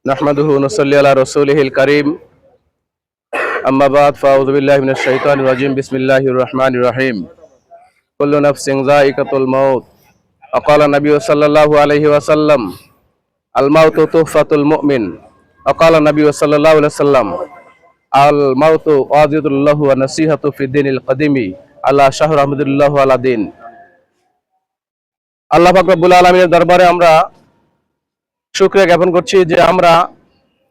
নাহমাদুহু ওয়া নুসাল্লি আলা রাসূলিহিল কারীম আম্মা বা'দ ফাআউযু বিল্লাহি মিনাশ শাইতানির রাজীম বিসমিল্লাহির রাহমানির রাহিম কুল্লু নাফসিন যায়িকাতুল মাউত ওয়া ক্বালা নবী সাল্লাল্লাহু আলাইহি ওয়াসাল্লাম আল মাউতু তুহফাতুল মুমিন ওয়া ক্বালা নবী সাল্লাল্লাহু আলাইহি ওয়াসাল্লাম আল মাউতু ওয়াজিদুল্লাহু ওয়া নাসিহাতু ফিদ দীনিল কদিমি আলা শাহর আহমদুল্লাহ আলা দিন। আল্লাহ পাক রব্বুল আলামিনের দরবারে আমরা শুকরিয়া জ্ঞাপন করছি যে আমরা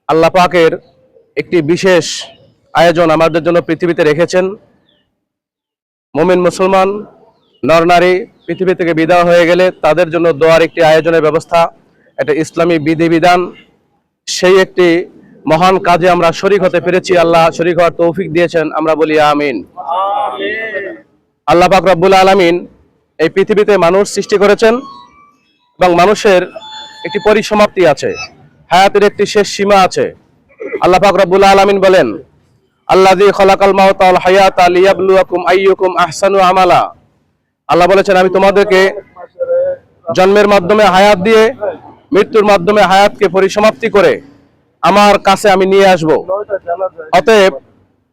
আল্লাহ পাকের একটি বিশেষ আয়োজন আমাদের জন্য পৃথিবীতে রেখেছেন। মুমিন মুসলমান নর নারী পৃথিবী থেকে বিদায় হয়ে গেলে তাদের জন্য দোয়ার একটি আয়োজনের ব্যবস্থা, এটা ইসলামী বিধিবিধান। সেই একটি মহান কাজে আমরা শরীক হতে পেরেছি। আল্লাহ শরীক হওয়ার তৌফিক দিয়েছেন, আমরা বলি আমিন। আল্লাহ পাক রব্বুল আলামিন এই পৃথিবীতে মানুষ সৃষ্টি করেছেন এবং মানুষের একটি পরিসমাপ্তি আছে, হায়াতের একটি শেষ সীমা আছে। আল্লাহ পাক রব্বুল আলামিন বলেন, আল্লাযী খালাকাল মাউতা ওয়াল হায়াতা লিয়াবলুয়াকুম আইয়ুকুম আহসানু আমালা। আল্লাহ বলেছেন, আমি তোমাদেরকে জন্মের মাধ্যমে হায়াত দিয়ে মৃত্যুর মাধ্যমে হায়াতকে পরিসমাপ্তি করে আমার কাছে আমি নিয়ে আসব। অতএব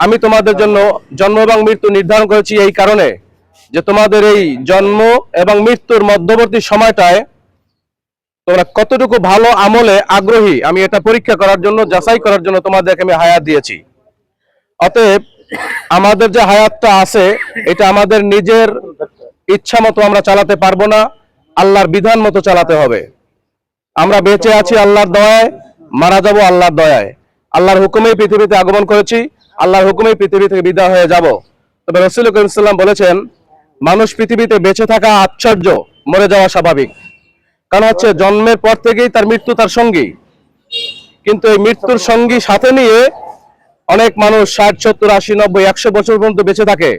আমি তোমাদের জন্য জন্ম এবং মৃত্যু নির্ধারণ করেছি এই কারণে যে তোমাদের এই জন্ম এবং মৃত্যুর মধ্যবর্তী সময়টায় তোমরা কতটুকু ভালো আমলে আগ্রহী, আমি এটা পরীক্ষা করার জন্য, যাচাই করার জন্য তোমাদেরকে আমি হায়াত দিয়েছি। অতএব আমাদের যে হায়াতটা আছে এটা আমাদের নিজের ইচ্ছা মতো আমরা চালাতে পারবো না, আল্লাহর বিধান মতো চালাতে হবে। আমরা বেঁচে আছি আল্লাহর দয়ায়, মারা যাব আল্লাহর দয়ায়। আল্লাহর হুকুমেই পৃথিবীতে আগমন করেছি, আল্লাহর হুকুমেই পৃথিবী থেকে বিদায় হয়ে যাব। তবে রাসূল করিম সাল্লাল্লাহু আলাইহি ওয়াসাল্লাম বলেছেন, মানুষ পৃথিবীতে বেঁচে থাকা আশ্চর্য, মরে যাওয়া স্বাভাবিক। কারণ হচ্ছে জন্মের পর থেকেই তার মৃত্যু তার সঙ্গী, কিন্তু এই মৃত্যুর সঙ্গী সাথে নিয়ে অনেক মানুষ 60, 70, 80, 90, 100 বছর পর্যন্ত বেঁচে থাকে।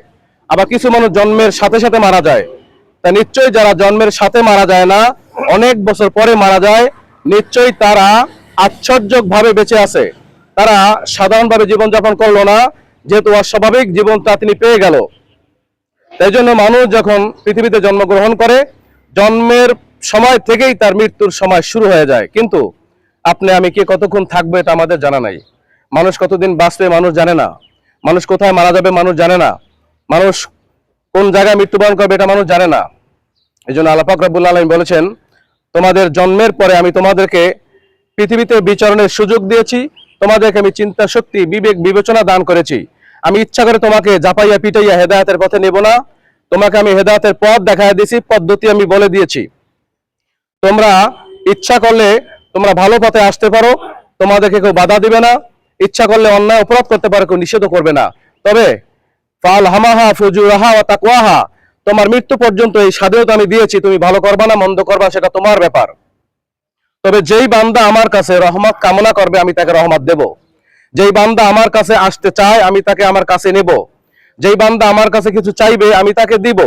আবার কিছু মানুষ জন্মের সাথে সাথে মারা যায়। তাই নিশ্চয়ই যারা জন্মের সাথে মারা যায় না, অনেক বছর পরে মারা যায়, নিশ্চয়ই তারা আশ্চর্যভাবে বেঁচে আছে। তারা সাধারণভাবে জীবনযাপন করলো না, যেহেতু অস্বাভাবিক জীবনটা তিনি পেয়ে গেল। তাই জন্য মানুষ যখন পৃথিবীতে জন্মগ্রহণ করে, জন্মের সময় থেকেই তার মৃত্যুর সময় শুরু হয়ে যায়। কিন্তু আপনি আমি কে কতক্ষণ থাকবে এটা আমাদের জানা নাই। মানুষ কতদিন বাঁচবে মানুষ জানে না, মানুষ কোথায় মারা যাবে মানুষ জানে না, মানুষ কোন জায়গায় মৃত্যুবরণ করবে এটা মানুষ জানে না। এই জন্য আল্লাহ পাক রব্বুল আলামিন বলেছেন, তোমাদের জন্মের পরে আমি তোমাদেরকে পৃথিবীতে বিচরণের সুযোগ দিয়েছি, তোমাদেরকে আমি চিন্তা শক্তি, বিবেক, বিবেচনা দান করেছি। আমি ইচ্ছা করে তোমাকে জাপাইয়া পিটাইয়া হেদায়েতের পথে নেব না, তোমাকে আমি হেদায়েতের পথ দেখায় দিয়েছি, পদ্ধতি আমি বলে দিয়েছি। তোমরা ইচ্ছা করলে তোমরা ভালো পথে আসতে পারো, তোমাদেরকে কেউ বাধা দিবে না। ইচ্ছা করলে অন্যায় অপরাধ করতে পারো, কেউ নিষেধ করবে না। তবে ফালহামাহা ফুজুরাহা ওয়া তাকওয়াহা, তোমার মৃত্যু পর্যন্ত এই স্বাধীনতা আমি দিয়েছি, তুমি ভালো করবা না মন্দ করবা সেটা তোমার ব্যাপার। তবে যেই বান্দা আমার কাছে রহমত কামনা করবে আমি তাকে রহমত দেব, যেই বান্দা আমার কাছে আসতে চায় আমি তাকে আমার কাছে নেব, যেই বান্দা আমার কাছে কিছু চাইবে আমি তাকে দিব,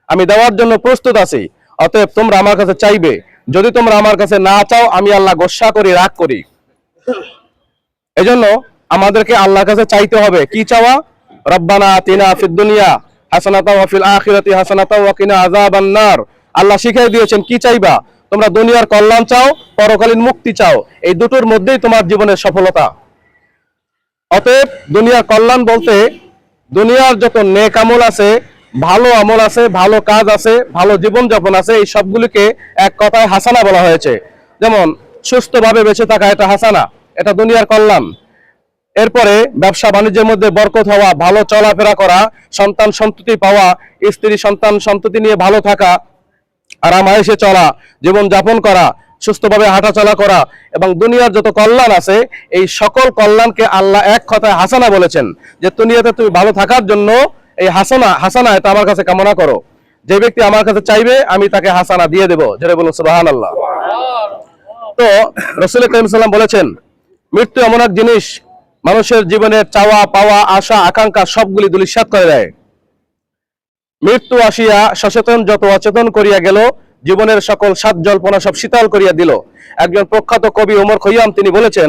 আমি দেওয়ার জন্য প্রস্তুত আছি। অতএব তোমরা আমার কাছে চাইবে, যদি তোমরা আমার কাছে না চাও আমি আল্লাহ গোসা করি, রাগ করি। এজন্য আমাদেরকে আল্লাহর কাছে চাইতে হবে। কি চাওয়া? রব্বানা আতিনা ফিদ দুনিয়া হাসানাতাও ওয়া ফিল আখিরাতি হাসানাতাও ওয়া কিনা আযাবান নার। আল্লাহ শিখিয়ে দিয়েছেন কি চাইবা, তোমরা দুনিয়ার কল্যাণ চাও, পরকালীন মুক্তি চাও, এই দুটোর মধ্যেই তোমার জীবনের সফলতা। অতএব দুনিয়ার কল্যাণ বলতে দুনিয়ার যত নেক আমল আছে, ভালো আমল আছে, ভালো কাজ আছে, ভালো জীবনযাপন আছে, এই সবগুলিকে এক কথায় হাসানা বলা হয়েছে। যেমন সুস্থভাবে বেঁচে থাকা, এটা হাসানা, এটা দুনিয়ার কল্যাণ। এরপরে ব্যবসা বাণিজ্যের মধ্যে বরকত হওয়া, ভালো চলাফেরা করা, সন্তান সন্ততি পাওয়া, স্ত্রী সন্তান সন্ততি নিয়ে ভালো থাকা, আরামায়েশে চলা, জীবন যাপন করা, সুস্থভাবে হাঁটাচলা করা এবং দুনিয়ার যত কল্যাণ আছে, এই সকল কল্যাণকে আল্লাহ এক কথায় হাসানা বলেছেন। যে দুনিয়াতে তুমি ভালো থাকার জন্য এই হাসানা এটা আমার কাছে কামনা করো। যে ব্যক্তি আমার কাছে চাইবে আমি তাকে হাসানা দিয়ে দেবো। যেটা বলুন সুবহানাল্লাহ। তো রাসূল করিম সাল্লাল্লাহু আলাইহি ওয়াসাল্লাম বলেছেন, মৃত্যু এমন এক জিনিস মানুষের জীবনের চাওয়া পাওয়া, আশা আকাঙ্ক্ষা সবগুলি ধূলিসাৎ করে দেয়। মৃত্যু আসিয়া সচেতন যত অচেতন করিয়া গেল, জীবনের সকল স্বাদ জল্পনা সব শীতল করিয়া দিল। একজন প্রখ্যাত কবি ওমর খৈয়াম তিনি বলেছেন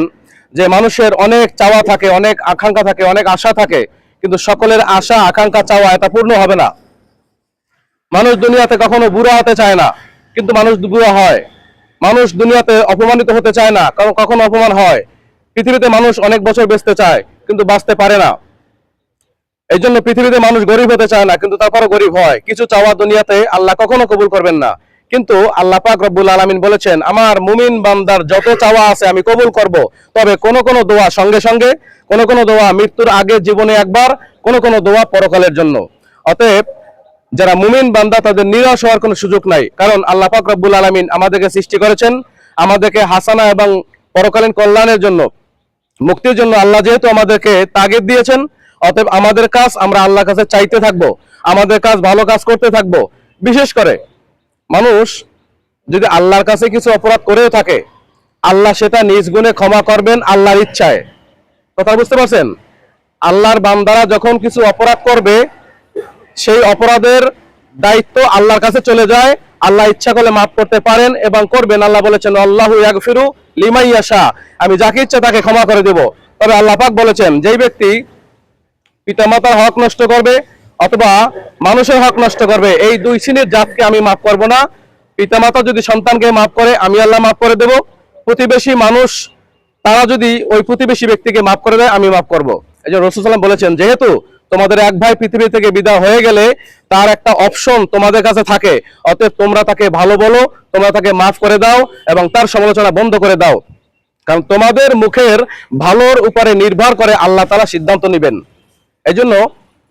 যে মানুষের অনেক চাওয়া থাকে, অনেক আকাঙ্ক্ষা থাকে, অনেক আশা থাকে, কিন্তু সকলের আশা আকাঙ্ক্ষা চাওয়া এটা পূর্ণ হবে না। মানুষ দুনিয়াতে কখনো বুড়া হতে চায় না, কিন্তু মানুষ বুড়া হয়। মানুষ দুনিয়াতে অপমানিত হতে চায় না, কারণ কখনো অপমান হয়। পৃথিবীতে মানুষ অনেক বছর বাঁচতে চায়, কিন্তু বাঁচতে পারে না। এই জন্য পৃথিবীতে মানুষ গরিব হতে চায় না, কিন্তু তারপরও গরিব হয়। কিছু চাওয়া দুনিয়াতে আল্লাহ কখনো কবুল করবেন না, কিন্তু আল্লাহ পাক রব্বুল আলামিন বলেছেন, আমার মুমিন বান্দার যত চাওয়া আছে আমি কবুল করব। তবে কোন কোন দোয়া সঙ্গে সঙ্গে, কোন কোন দোয়া মৃত্যুর আগে জীবনে একবার, কোন কোন দোয়া পরকালের জন্য। অতএব যারা মুমিন বান্দা তাদের নিরাশ হওয়ার কোনো সুযোগ নাই, কারণ আল্লাহ পাক রব্বুল আলামিন আমাদেরকে সৃষ্টি করেছেন, আমাদেরকে হাসানা এবং পরকালীন কল্যাণের জন্য, মুক্তির জন্য আল্লাহ যেহেতু আমাদেরকে তাগিদ দিয়েছেন, অতএব আমাদের কাজ আমরা আল্লাহর কাছে চাইতে থাকবো, আমাদের কাজ ভালো কাজ করতে থাকবো। বিশেষ করে মানুষ যদি আল্লাহর কাছে কিছু অপরাধ করেও থাকে, আল্লাহ সেটা নিজ গুণে ক্ষমা করবেন আল্লাহর ইচ্ছায়। কথা বুঝতে পারছেন? আল্লাহর বান্দারা যখন কিছু অপরাধ করবে, সেই অপরাধের দায়িত্ব আল্লাহর কাছে চলে যায়। আল্লাহ ইচ্ছা করলে মাফ করতে পারেন এবং করবেন। আল্লাহ বলেছেন, আল্লাহু ইয়াগফিরু লিমান ইয়াশা, আমি যাকে ইচ্ছা তাকে ক্ষমা করে দেব। তবে আল্লাহ পাক বলেছেন, যেই ব্যক্তি পিতামাতার হক নষ্ট করবে অথবা মানুষের হক নষ্ট করবে, এই দুই শ্রেণীর জাতকে আমি মাফ করব না। পিতামাতা যদি সন্তানকে মাফ করে, আমি আল্লাহ মাফ করে দেব। প্রতিবেশী মানুষ তারা যদি ওই প্রতিবেশী ব্যক্তিকে মাফ করে দেয়, আমি মাফ করব। এই যে রাসূল সাল্লাল্লাহু আলাইহি ওয়াসাল্লাম বলেছেন, যেহেতু তোমাদের এক ভাই পৃথিবী থেকে বিদায় হয়ে গেলে তার একটা অপশন তোমাদের কাছে থাকে, অতএব তোমরা তাকে ভালো বলো, তোমরা তাকে মাফ করে দাও এবং তার সমালোচনা বন্ধ করে দাও, কারণ তোমাদের মুখের ভালোর উপরে নির্ভর করে আল্লাহ তাআলা সিদ্ধান্ত নেবেন। এই জন্য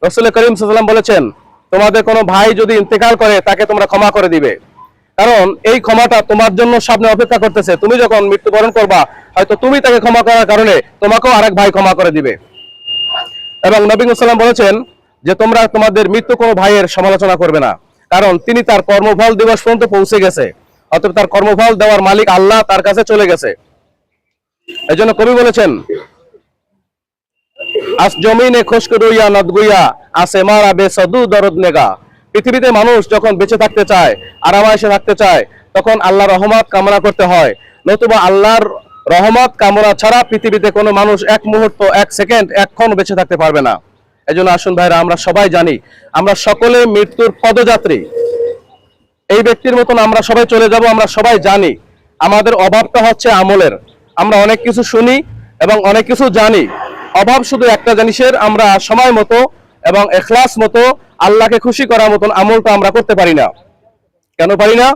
রাসূল করিম সাল্লাল্লাহু আলাইহি ওয়াসাল্লাম বলেছেন, তোমাদের কোনো ভাই যদি ইন্তেকাল করে তাকে তোমরা ক্ষমা করে দিবে, কারণ এই ক্ষমাটা তোমার জন্য সামনে অপেক্ষা করতেছে। তুমি যখন মৃত্যুবরণ করবা, হয়তো তুমি তাকে ক্ষমা করার কারণে তোমাকেও আরেক ভাই ক্ষমা করে দিবে। এবং নবী সাল্লাল্লাহু আলাইহি ওয়াসাল্লাম বলেছেন যে তোমরা তোমাদের মৃত্যু কোনো ভাইয়ের সমালোচনা করবে না, কারণ তিনি তার কর্মফল দিবস পর্যন্ত পৌঁছে গেছে, অতএব তার কর্মফল দেওয়ার মালিক আল্লাহ তার কাছে চলে গেছে। এই জন্য কবি বলেছেন, আজ জমিনে খুশক রইয়া নদগুইয়া আসে মারা বেসদু দরদ নেগা। পৃথিবীতে মানুষ যখন বেঁচে থাকতে চায়, আরামায়েশে থাকতে চায়, তখন আল্লাহর রহমত কামনা করতে হয়, নতুবা আল্লাহর রহমত কামনা ছাড়া পৃথিবীতে কোনো মানুষ এক মুহূর্ত, এক সেকেন্ড, এক ক্ষণ বেঁচে থাকতে পারবে না। এই জন্য আসুন ভাইরা, আমরা সবাই জানি আমরা সকলে মৃত্যুর পদযাত্রী। এই ব্যক্তির মতন আমরা সবাই চলে যাব, আমরা সবাই জানি। আমাদের অভাবটা হচ্ছে আমলের। আমরা অনেক কিছু শুনি এবং অনেক কিছু জানি, অভাব শুধু একটা জিনিসের, আমরা সময় মতো এবং ইখলাস মতো আল্লাহকে খুশি করার মতন আমলটা আমরা করতে পারি না। কেন পারি না?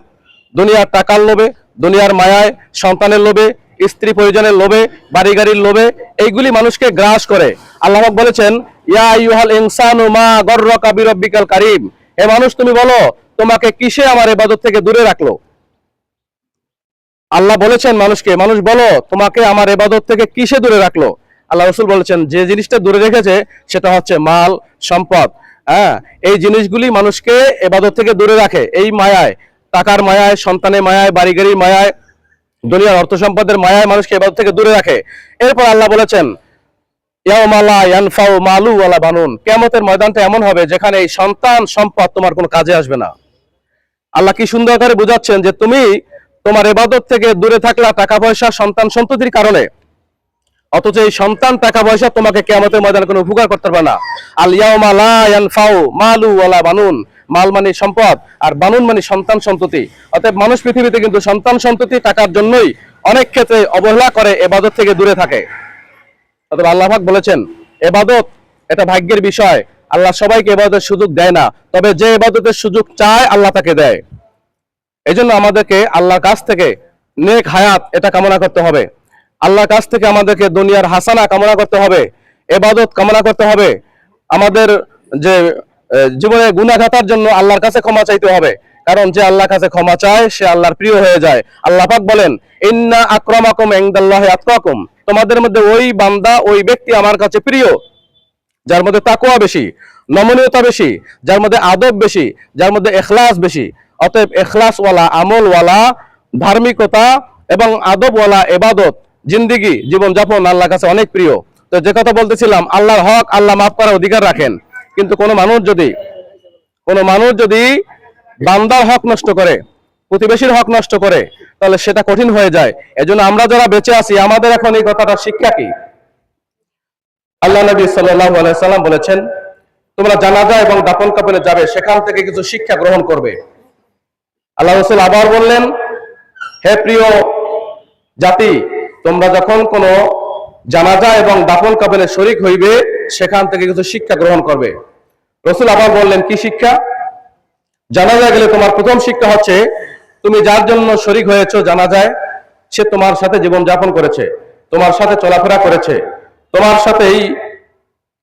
দুনিয়ার টাকার লোভে, দুনিয়ার মায়ায়, সন্তানের লোভে, স্ত্রী পরিজনের লোভে, বাড়ি গাড়ির লোভে, এইগুলি মানুষকে গ্রাস করে। আল্লাহ পাক বলেছেন, ইয়া আইয়ুহাল ইনসানু মা গররাকা বিরাব্বিকাল কারীম, হে মানুষ তুমি বলো তোমাকে কিসে আমার ইবাদত থেকে দূরে রাখলো। আল্লাহ বলেছেন মানুষকে, মানুষ বলো তোমাকে আমার ইবাদত থেকে কিসে দূরে রাখলো। আল্লাহ রাসূল বলেছেন, যে জিনিসটা দূরে রেখেছে সেটা হচ্ছে মাল, সম্পদ। এই জিনিসগুলি মানুষকে ইবাদত থেকে দূরে রাখে। এই মায়ায়, টাকার মায়ায়, সন্তানের মায়ায়, বাড়ি গাড়ির মায়ায়, দুনিয়ার অর্থ সম্পদের মায়ায় মানুষকে ইবাদত থেকে দূরে রাখে। এরপর আল্লাহ বলেছেন, ইয়াউমা লা ইয়ানফাউ মালু ওয়ালা বানুন, কিয়ামতের ময়দানটা এমন হবে যেখানে এই সন্তান সম্পদ তোমার কোনো কাজে আসবে না। আল্লাহ কি সুন্দর করে বোঝাচ্ছেন যে তুমি তোমার ইবাদত থেকে দূরে থাকলা টাকা পয়সা, সন্তান সন্ততির কারণে, অথচ এই সন্তান টাকা পয়সা তোমাকে কিয়ামতের ময়দানে কোনো উপকার করতে পারবে না। আল ইয়াউমা লা ইয়ানফাউ মালু ওয়ালা বানুন, মাল মানে সম্পদ আর বানুন মানে সন্তান সন্ততি। অতএব মানুষ পৃথিবীতে কিন্তু সন্তান সন্ততি, টাকার জন্যই অনেক ক্ষেত্রে অবহেলা করে, ইবাদত থেকে দূরে থাকে। অতএব আল্লাহ পাক বলেছেন, ইবাদত এটা ভাগ্যের বিষয়। আল্লাহ সবাইকে ইবাদতের সুযোগ দেয় না, তবে যে ইবাদতের সুযোগ চায় আল্লাহ তাকে দেয়। এই জন্য আমাদেরকে আল্লাহর কাছ থেকে নেক হায়াত এটা কামনা করতে হবে। আল্লাহর কাছ থেকে আমাদেরকে দুনিয়ার হাসানা কামনা করতে হবে, ইবাদত কামনা করতে হবে। আমাদের যে জীবনে গুনাহ ঘাটার জন্য আল্লাহর কাছে ক্ষমা চাইতে হবে, কারণ যে আল্লাহর কাছে ক্ষমা চায় সে আল্লাহর প্রিয় হয়ে যায়। আল্লাহ পাক বলেন, ইন্না আকরামাকুম ইনদাল্লাহি আতকাকুম, তোমাদের মধ্যে ওই বান্দা, ওই ব্যক্তি আমার কাছে প্রিয় যার মধ্যে তাকওয়া বেশি, নমনীয়তা বেশি, যার মধ্যে আদব বেশি, যার মধ্যে ইখলাস বেশি। অতএব ইখলাসওয়ালা, আমলওয়ালা, ধার্মিকতা এবং আদবওয়ালা ইবাদত জিন্দেগি, জীবনযাপন আল্লাহর কাছে অনেক প্রিয়। তো যে কথা বলতেছিলাম, আল্লাহর হক আল্লাহ মাফ করার অধিকার রাখেন, কিন্তু কোনো মানুষ যদি বান্দার হক নষ্ট করে, প্রতিবেশীর হক নষ্ট করে, তাহলে সেটা কঠিন হয়ে যায়। এজন্য আমরা যারা বেঁচে আছি, আমাদের এখন এই কথাটা শিক্ষা কি? আল্লাহ নবী সাল্লাল্লাহু আলাইহি সাল্লাম বলেছেন, তোমরা জানাজা এবং দাফন কাফনে যাবে, সেখান থেকে কিছু শিক্ষা গ্রহণ করবে। আল্লাহ রাসূল আবার বললেন, হে প্রিয় জাতি, তোমরা যখন কোনো জানাজা এবং দাফন কাফনে শরীক হইবে, সেখান থেকে কিছু শিক্ষা গ্রহণ করবে। রাসূল আবার বললেন, কি শিক্ষা? জানাজায় গেলে তোমার প্রথম শিক্ষা হচ্ছে, তুমি যার জন্য শরীক হয়েছো জানাজায়, সে তোমার সাথে জীবন যাপন করেছে, তোমার সাথে চলাফেরা করেছে, তোমার সাথেই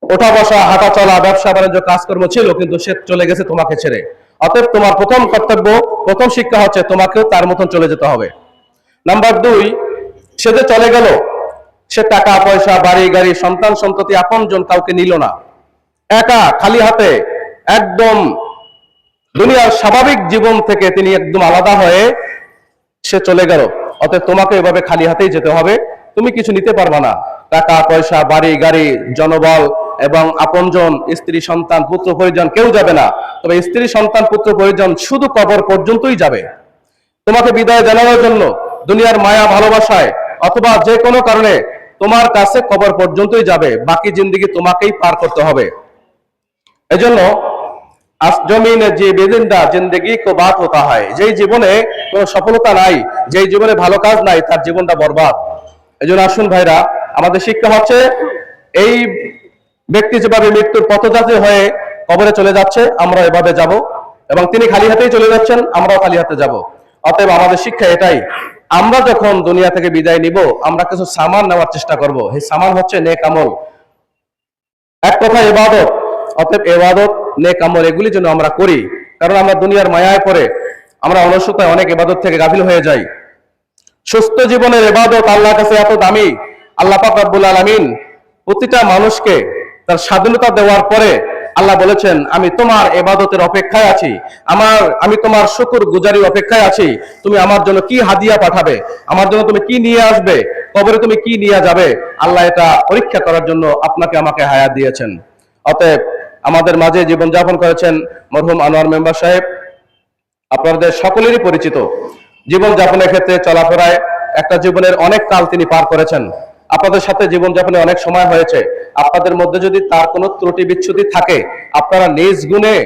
ওঠা বসা, হাঁটা চলা, ব্যবসা বাণিজ্য, কাজকর্ম ছিল, কিন্তু সে চলে গেছে তোমাকে ছেড়ে। অতএব তোমার প্রথম কর্তব্য, প্রথম শিক্ষা হচ্ছে তোমাকেও তার মতন চলে যেতে হবে। নাম্বার 2, সে যে চলে গেল, সে টাকা পয়সা, বাড়ি গাড়ি, সন্তান সন্ততি, আপনজন কাউকে নিল না, একা খালি হাতে একদম দুনিয়ার স্বাভাবিক জীবন থেকে তিনি একদম আলাদা হয়ে সে চলে গেল। অতএব তোমাকে এভাবে খালি হাতেই যেতে হবে, তুমি কিছু নিতে পারবা না। টাকা পয়সা, বাড়ি গাড়ি, জনবল এবং আপনজন, স্ত্রী সন্তান, পুত্র পরিজন কেউ যাবে না। তবে স্ত্রী সন্তান, পুত্র পরিজন শুধু কবর পর্যন্তই যাবে। তোমাকে বিদায় জানানোর জন্য দুনিয়ার মায়া ভালোবাসায় অথবা যে কোনো কারণে তোমার কাছে কবর পর্যন্তই যাবে, বাকি জিন্দেগি তোমাকেই পার করতে হবে। এজন্য আজ জমিনে যে বেজিন্দা জিন্দেগি কো বাত হতা হয়, যেই জীবনে কোনো সফলতা নাই, যেই জীবনে ভালো কাজ নাই, তার জীবনটা বরবাদ। এজন্য আসুন ভাইরা, আমাদের শিক্ষা হচ্ছে, এই ব্যক্তি যেভাবে মৃত্যুর পথযাত্রী হয়ে কবরে চলে যাচ্ছে, আমরা এভাবে যাব, এবং তিনি খালি হাতেই চলে যাচ্ছেন, আমরাও খালি হাতে যাব। অতএব আমাদের শিক্ষা এটাই, আমরা যখন দুনিয়া থেকে বিদায় নিব, আমরা কিছু সামান নেওয়ার চেষ্টা করব। এই সামান হচ্ছে নেক আমল, এক কথা ইবাদত। অতএব ইবাদত, নেক আমল এগুলি যেন আমরা করি, কারণ আমরা দুনিয়ার মায়ায় পড়ে আমরা অলসতায় অনেক ইবাদত থেকে গাফিল হয়ে যাই। সুস্থ জীবনের ইবাদত আল্লাহর কাছে এত দামি, আল্লাহ পাক রব্বুল আলামিন প্রতিটা মানুষকে তার স্বাধীনতা দেওয়ার পরে আল্লাহ বলেছেন, আমি তোমার ইবাদতের অপেক্ষায় আছি, আমি তোমার শুকর গুজারি অপেক্ষায় আছি। তুমি আমার জন্য কি হাদিয়া পাঠাবে, আমার জন্য তুমি কি নিয়ে আসবে, কবরে তুমি কি নিয়ে যাবে, আল্লাহ এটা পরীক্ষা করার জন্য আপনাকে আমাকে হায়াত দিয়েছেন। অতএব আমাদের মাঝে জীবনযাপন করেছেন মরহুম আনোয়ার মেম্বার সাহেব, আপনাদের সকলেরই পরিচিত। জীবনযাপনের ক্ষেত্রে চলাফেরায় একটা জীবনের অনেক কাল তিনি পার করেছেন, আপনাদের সাথে জীবনযাপনে অনেক সময় হয়েছে। আপনাদের মধ্যে যদি তার কোনো ত্রুটি বিচ্ছুতি থাকে, আপনারা নিজ গুণে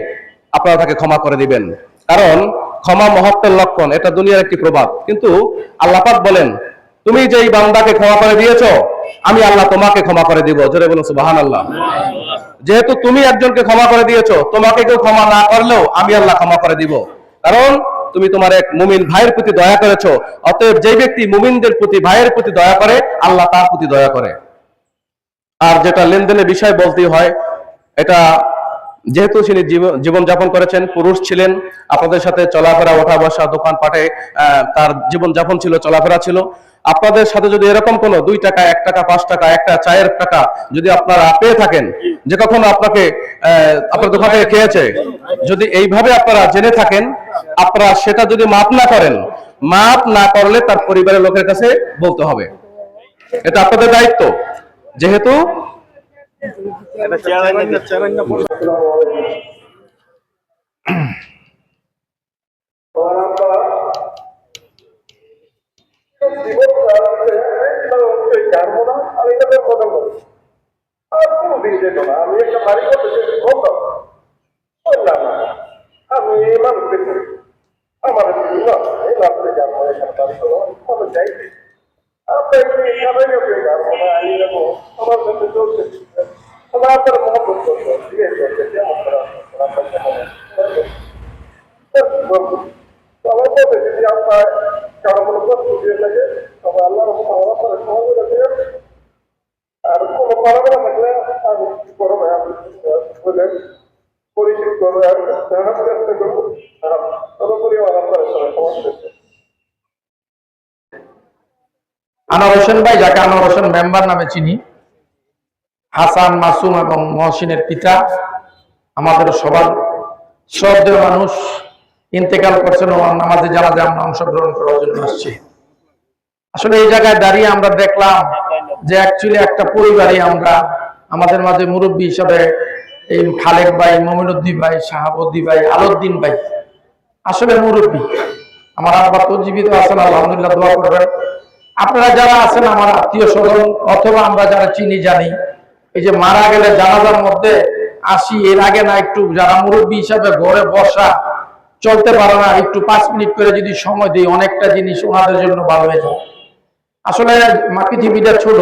আপনারা তাকে ক্ষমা করে দিবেন, কারণ ক্ষমা মহত্বের লক্ষণ, এটা দুনিয়ার একটি প্রবাদ। কিন্তু আল্লাহ পাক বলেন, তুমি যেই বান্দাকে ক্ষমা করে দিয়েছো, আমি আল্লাহ তোমাকে ক্ষমা করে দিব। জোরে বলুন সুবহানাল্লাহ। যেহেতু তুমি একজনকে ক্ষমা করে দিয়েছো, তোমাকে কেউ ক্ষমা না করলেও আমি আল্লাহ ক্ষমা করে দিব, কারণ তুমি তোমার এক মুমিন ভাইয়ের প্রতি দয়া করেছো। অতএব যে ব্যক্তি মুমিনদের প্রতি, ভাইয়ের প্রতি দয়া করে, আল্লাহ তার প্রতি দয়া করে। আর যেটা লেনদেনের বিষয় বলতেই হয়, এটা যেহেতু তিনি জীবনযাপন করেছেন, পুরুষ ছিলেন, আপনাদের সাথে চলাফেরা, ওঠা বসা, দোকানপাটে তার জীবনযাপন ছিল, চলাফেরা ছিল। আপনাদের সাথে যদি এরকম কোনো 2 টাকা, 1 টাকা, 5 টাকা, একটা চায়ের টাকা যদি আপনারা পেয়ে থাকেন, যে কখনো আপনাকে আপনার দোকান থেকে খেয়েছে, যদি এইভাবে আপনারা জেনে থাকেন, আপনারা সেটা যদি মাপ না করেন, মাপ না করলে তার পরিবারের লোকের কাছে বলতে হবে। এটা আপনাদের দায়িত্ব। যেহেতু আমি একটা বাড়ি করতে আমি এই মানুষকে আমার চাইছি আমার কাছে চলছে, আপনার মহব্বত করবো, ঠিক আছে, সবাই বলতে যদি আপনার কারো কোনো প্রশ্ন দিয়ে থাকে, তবে আল্লাহ আপনার সহজ আছে। আর কোনো পারবে না থাকলে আমি কি করবো, আপনি বললেন পরিচিত করবো, চেষ্টা করবো, তদুপরি আপনার সবাই সমস্যা। আনোয়ার হোসেন ভাই, যাকে আনোয়ার হোসেন মেম্বার নামে চিনি, হাসান, মাসুম এবং মহসিনের পিতা, আমাদের সবার শ্রদ্ধেয় মানুষ, ইন্তেকাল করছেন ও নামাজে জানাজা আমরা অংশগ্রহণ করার জন্য আসছি। আসলে এই জায়গায় দাঁড়িয়ে আমরা দেখলাম যে অ্যাকচুয়ালি একটা পরিবারই আমরা, আমাদের মাঝে মুরব্বী হিসাবে এই খালেক ভাই, মমিনুদ্দিন ভাই, শাহাবুদ্দিন ভাই, আলউদ্দিন ভাই আসলে মুরব্বী। আমার আব্বা তো জীবিত আছেন, আলহামদুলিল্লাহ, দোয়া করবেন। আপনারা যারা আছেন আমার আত্মীয় স্বজন অথবা আমরা যারা চিনি জানি, এই যে মারা গেলে জানাজার মধ্যে আসি, এর আগে না একটু যারা মুরব্বী হিসাবে ঘরে বসা, চলতে পারে না, একটু 5 মিনিট করে যদি সময় দিই, অনেকটা জিনিস ওনাদের জন্য ভালো হয়ে যায়। আসলে পৃথিবীটা ছোট,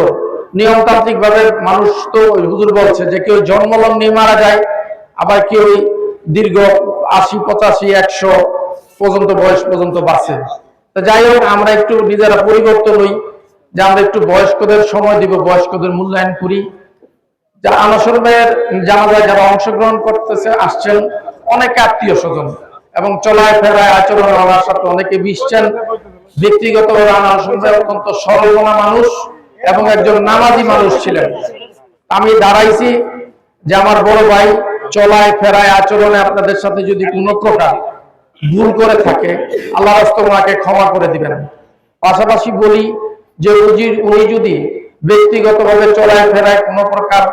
নিয়মতান্ত্রিক ভাবে মানুষ তো হুজুর বলছে যে কেউ জন্মলগ্নে মারা যায়, আবার কেউ দীর্ঘ 80, 85, 100 পর্যন্ত বয়স পর্যন্ত বাঁচে। তো যাই হোক, আমরা একটু নিজেরা পরিবর্তন হই, যে আমরা একটু বয়স্কদের সময় দিব, বয়স্কদের মূল্যায়ন করি। যা আনসর ভাইয়ের জানাজায় যারা অংশগ্রহণ করতেছে আসছেন অনেকে আত্মীয় স্বজন, এবং চলায় ফেরায় আচরণ ওনার সাথে অনেকে মিশছেন। ব্যক্তিগতভাবে আনসর ভাই অত্যন্ত সরলমনা মানুষ এবং একজন নামাজি মানুষ ছিলেন। আমি দাঁড়াইছি যে আমার বড় ভাই চলায় ফেরায় আচরণে আপনাদের সাথে যদি কোনো প্রকার ভুল করে থাকে, আল্লাহ রাস্তায় ওনাকে ক্ষমা করে দিবেন। পাশাপাশি বলি যে উনি যদি ব্যক্তিগতভাবে চলায় ফেরায় কোনো প্রকার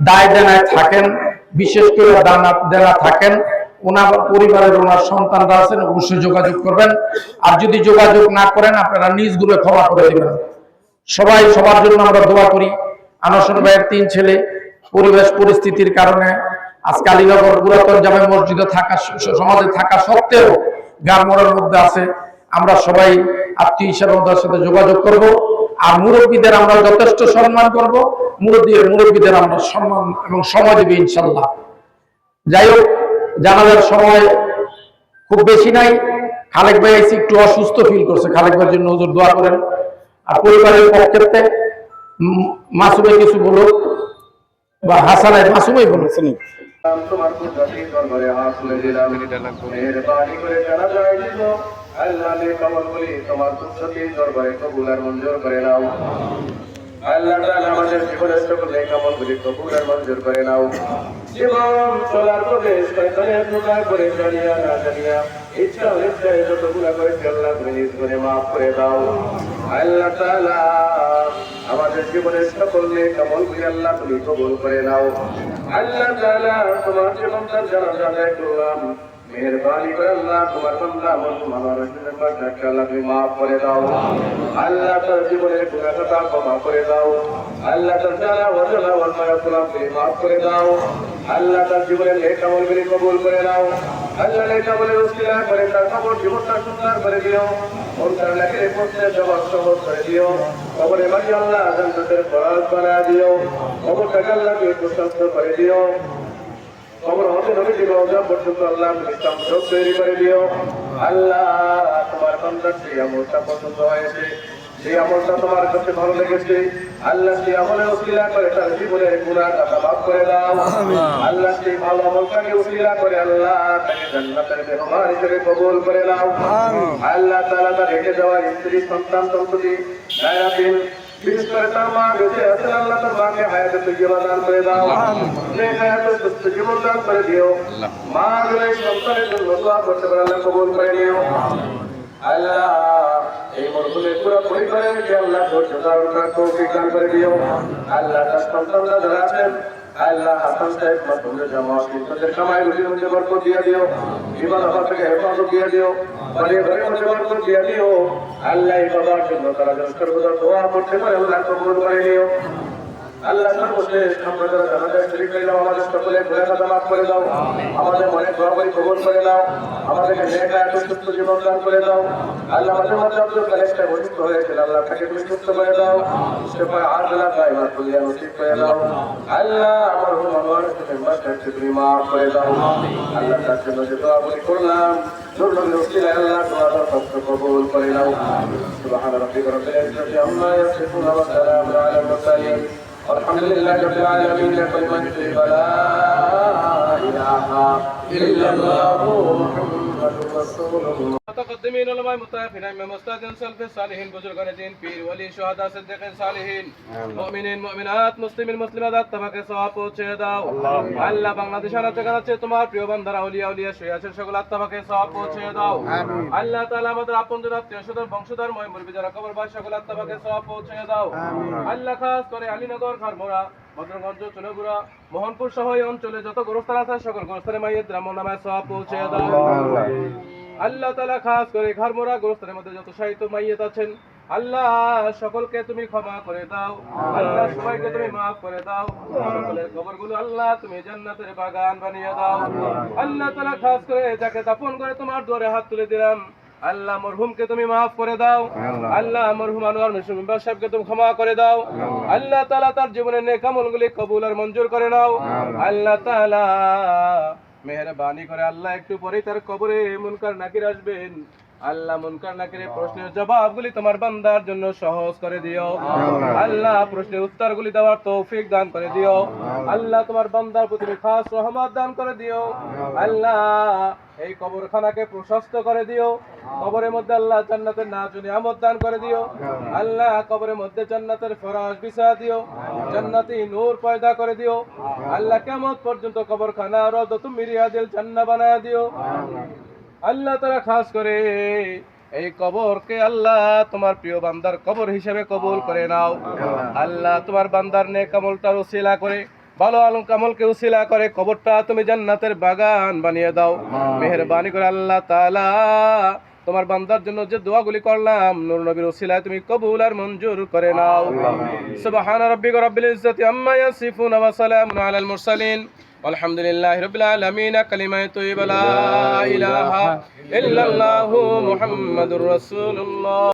দায় দেনায় থাকেন, বিশেষ করে দেনা থাকেন, ওনার পরিবারের ওনার সন্তানরা আছেন, অবশ্যই যোগাযোগ করবেন। আর যদি যোগাযোগ না করেন, আপনারা নিজ গুলো ক্ষমা করে দিবেন। সবাই সবার জন্য আমরা দোয়া করি। আনসর ভাইয়ের 3 ছেলে পরিবেশ পরিস্থিতির কারণে আজকে আলীনগর পুরাতন জামে মসজিদে থাকা, সমাজে থাকা সত্ত্বেও গারমোড়ের মধ্যে আছে। আমরা সবাই আত্মীয় হিসাবে ওদের সাথে যোগাযোগ করব, আর মুরব্বীদের আমরা যথেষ্ট সম্মান করব, মুরব্বীদের আমরা সম্মান এবং সময় দেব ইনশাল্লাহ। যাই হোক, জানাজার সময় খুব বেশি নাই। খালেক ভাই এসে একটু অসুস্থ ফিল করছে, খালেক ভাইয়ের জন্য হুজুর দোয়া করেন। আর পরিবারের পক্ষে মাসুমে কিছু বলুক, বা হাসানের মাসুমই বলেছেন। তোমার কুদরতি দরবারে হাত তুলে দিলাম, মেহেরবানি করে জানাজায় দিব। আল্লাহ নে কবুল করি, তোমার কুদরতি দরবারে কবুল আর মঞ্জুর করে নাও। আল্লাহ তাআলা আমাদের জীবনের সকল নেক আমলগুলি কবুল আর মঞ্জুর করে নাও। জীবন চলার পথে শয়তানের ধোঁকা করে জানিয়া না জানিয়া ইচ্ছা অনিচ্ছায় যত গুনাহ করেছি আল্লাহ তুমি নিজ করে মাফ করে দাও। আল্লাহ তাআলা আমাদের জীবনের সকল নেক আমলগুলি আল্লাহ তুমি কবুল করে নাও। আল্লাহ তাআলা তোমার জীবনটার জানাজা আদায় করলাম, মেহেরবানি করে আল্লাহ তোমার বান্দা আমার রাসূলের পাককে আল্লাহ তুমি মাফ করে দাও। আল্লাহ তার জীবনের গুনাহ খাতা ক্ষমা করে দাও। আল্লাহ তার জানা ওয়াজনা ওয়াল মাগফিরাত তুমি মাফ করে দাও। আল্লাহ তার জীবনের নেক আমলগুলি কবুল করে নাও। আল্লাহ নেক আমলের উসিলা করে তার কবর জীবনটা সুন্দর করে দিও। ওর লাখের পথে জবাব সহজ করে দিও। কবরে মাঝে আল্লাহ জান্নাতের ফরাজ বানায় দিও। কবরটাকে আল্লাহ তুমি প্রশস্ত করে দিও। কবর হতে নবী রওজা পর্যন্ত আল্লাহ ইসলাম যোগ তৈরি করে দিও। আল্লাহ তোমার বান্দার সেই আমলটা পছন্দ হয়েছে, সেই আমলটা তোমার কাছে ভালো লেগেছে, আল্লাহ সেই আমলের উসিলা করে তার জীবনের গুনাহ মাফ করে দাও। আল্লাহ সেই ভালো আমলটাকে উসিলা করে আল্লাহ তাকে জান্নাতের মেহমান হিসেবে কবুল করে নাও। আল্লাহ তাআলা তার রেখে যাওয়া স্ত্রী সন্তান সন্ততি দায়াতিন, বিশেষ করে তার মা বেঁচে আছেন, আল্লাহ তার মাকে হায়াতে তৈয়বা দান করে দাও, নেক হায়াতে সুস্থ জীবন দান করে দিও। মা গুলো সন্তানের জন্য দোয়া করতে পারে, আল্লাহ কবুল করে নিও। আল্লাহ এই মরহুমের পুরো পরিবারকে আল্লাহ ধৈর্য ধারণ করার তৌফিক দান করে দিও। আল্লাহ তার সন্তানরা যারা আছেন, আল্লাহ হাসান সাহেব মাধ্যমে জামাত তাদের কামাই রুজির মধ্যে বরকত দিয়ে দিও, বিপদ আপদ থেকে হেফাজত দিয়ে দিও, ঘরের মধ্যে বরকত দিয়ে দিও। আল্লাহ এই বাবার জন্য তারা যেন সর্বদা দোয়া করতে পারে, আল্লাহ কবুল করে নিও। আল্লাহ সর্বশেষ আমরা যারা জানাজায় শরীক হইলাম, আমাদের সকলের গুনাহ খাতা মাফ করে দাও, আমাদের মনে দোয়া করি কবুল করে দাও, আমাদেরকে নেক হায়াত সুস্থ জীবন দান করে দাও। আল্লাহ মাঝে মাঝে আব্দুল কালেকটা অসুস্থ হয়েছিল, আল্লাহ তাকে তুমি সুস্থ করে দাও, সেফায়ে আজলা দাইমা তুলিয়া নসিব করে দাও। আল্লাহ আমার আমার মেম্বারকে তুমি মাফ করে দাও। আল্লাহ তার জন্য যে দোয়াগুলি করলাম নূরুল উসিলা আল্লাহ তোমার কষ্ট কবুল করে নাও। সুবহান রাব্বিকা রাব্বিল ইজ্জাতি আম্মা ইয়াসিফুন ওয়া সালামুন আলাল মুরসালিন والحمد لله رب العالمين. كلمة لا إله إلا الله محمد رسول الله. متقدمين علماء متأخرين إمام أستاذ سلف الصالحين بزرگان دین پیر ولی شهداء صدیقین صالحین মুমিনিন মুমিনাত মুসলিমিন মুসলিমাত তাবাকে সওয়াব পৌঁছে দাও। আল্লাহ বাংলাদেশ আনাচে কানাচে তোমার প্রিয় বান্দারা আউলিয়া উলিয়া শুয়ে আছেন, সকল আত্মাকে সওয়াব পৌঁছে দাও। আল্লাহ তাআলা আমাদের আপনজন আত্মীয় স্বজন বংশধর মুরব্বি যারা কবরবাস সকল আত্মাকে সওয়াব পৌঁছে দাও। আল্লাহ খাস করে আলীনগর খারমোড়া ভদ্রগঞ্জ চুনাগুড়া মোহনপুর সহ এই অঞ্চলে যত গোরস্থান আছে সকল গোরস্থানে মাইয়ের ব্রাহ্মণ নামে সওয়াব পৌঁছে দাও। আল্লাহ তাআলা খাস করে খারমোড়া গোরস্থানের মধ্যে যত শাহিদ মাইয়েত আছেন আল্লাহ সকলকে তুমি ক্ষমা করে দাও, আল্লাহ সবাইকে তুমি মাফ করে দাও, সকলের কবরগুলো আল্লাহ তুমি জান্নাতের বাগান বানিয়ে দাও। আল্লাহ তাআলা খাস করে যাকে দাফন করে তোমার দুয়ারে হাত তুলে দিলাম, আল্লাহ মরহুমকে তুমি মাফ করে দাও, আল্লাহ মরহুম আনোয়ার মিশন মেম্বার সাহেবকে তুমি ক্ষমা করে দাও, আল্লাহ তাআলা তার জীবনের নেক আমলগুলি কবুল আর মঞ্জুর করে নাও। আল্লাহ তাআলা মেহেরবানি করে আল্লাহ একটু পরেই তার কবরে মুনকার নাকির আসবেন, আল্লাহ মুনকার নাকিরের প্রশ্নের জবাবগুলি তোমার বান্দার জন্য সহজ করে দিও। আল্লাহ প্রশ্নের উত্তরগুলি দেওয়ার তৌফিক দান করে দিও। আল্লাহ তোমার বান্দার প্রতি তুমি খাস রহমত দান করে দিও। আল্লাহ এই কবরখানাকে প্রশস্ত করে দিও, কবরের মধ্যে আল্লাহ জান্নাতের নাজ ও নিয়ামত দান করে দিও। আল্লাহ কবরের মধ্যে জান্নাতের ফরাশ বিছা দিও, জান্নাতি নূর পয়দা করে দিও। আল্লাহ কিয়ামত পর্যন্ত কবরখানা রাউদাতুম মিন রিয়াদিল জান্নাহ বানায় দিও। আল্লাহ তাআলা খাস করে এই কবরকে আল্লাহ তোমার প্রিয় বান্দার কবর হিসেবে কবুল করে নাও। আল্লাহ তোমার বান্দার নেক আমলটার উসিলা করে, ভালো আমলকে উসিলা করে কবরটা তুমি জান্নাতের বাগান বানিয়ে দাও। মেহেরবানি করে আল্লাহ তাআলা তোমার বান্দার জন্য যে দোয়াগুলি করলাম নূর নবীর উসিলায় তুমি কবুল আর মঞ্জুর করে নাও। সুবহান রাব্বিকা রাব্বিল ইজ্জাতি আম্মা ইয়াসিফুন ওয়া সালামুন আলাল মুরসালিন আলহামদুলিল্লাহি রাব্বিল আলামিন। কালিমায়ে তাইয়্যিবা লা ইলাহা ইল্লাল্লাহু মুহাম্মাদুর রাসূলুল্লাহ।